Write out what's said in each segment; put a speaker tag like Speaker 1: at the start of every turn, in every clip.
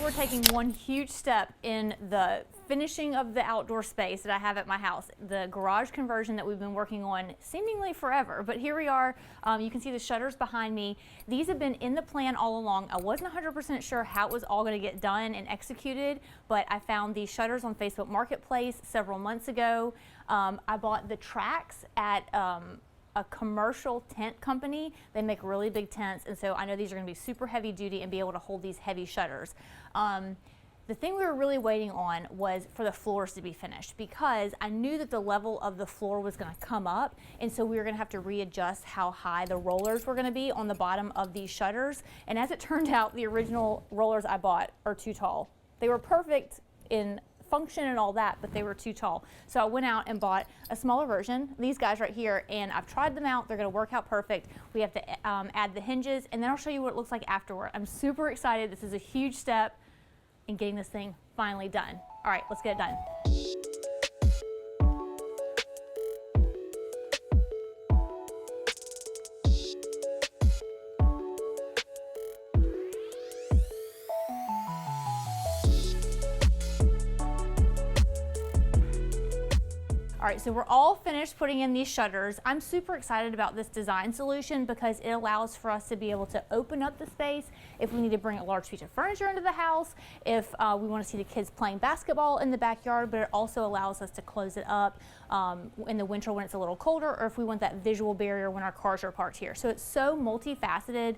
Speaker 1: we're taking one huge step in the finishing of the outdoor space that I have at my house, the garage conversion that we've been working on seemingly forever. But here we are. You can see the shutters behind me. These have been in the plan all along. I wasn't 100% sure how it was all going to get done and executed, but I found these shutters on Facebook Marketplace several months ago. I bought the tracks at a commercial tent company. They make really big tents, and so I know these are going to be super heavy duty and be able to hold these heavy shutters. The thing we were really waiting on was for the floors to be finished, because I knew that the level of the floor was going to come up, and so we were going to have to readjust how high the rollers were going to be on the bottom of these shutters. And as it turned out, the original rollers I bought are too tall. They were perfect in function and all that, but they were too tall. So I went out and bought a smaller version, these guys right here, and I've tried them out. They're going to work out perfect. We have to add the hinges, and then I'll show you what it looks like afterward. I'm super excited. This is a huge step in getting this thing finally done. All right, let's get it done. All right, so we're all finished putting in these shutters. I'm super excited about this design solution because it allows for us to be able to open up the space if we need to bring a large piece of furniture into the house, if we want to see the kids playing basketball in the backyard, but it also allows us to close it up in the winter when it's a little colder, or if we want that visual barrier when our cars are parked here. So it's so multifaceted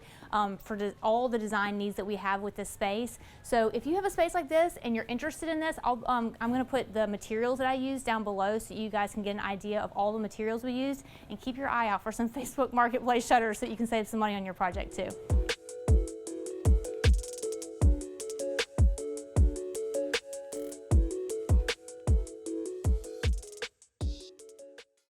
Speaker 1: for all the design needs that we have with this space. So if you have a space like this and you're interested in this, I'm going to put the materials that I use down below so you guys can get an idea of all the materials we used, and keep your eye out for some Facebook Marketplace shutters so that you can save some money on your project too.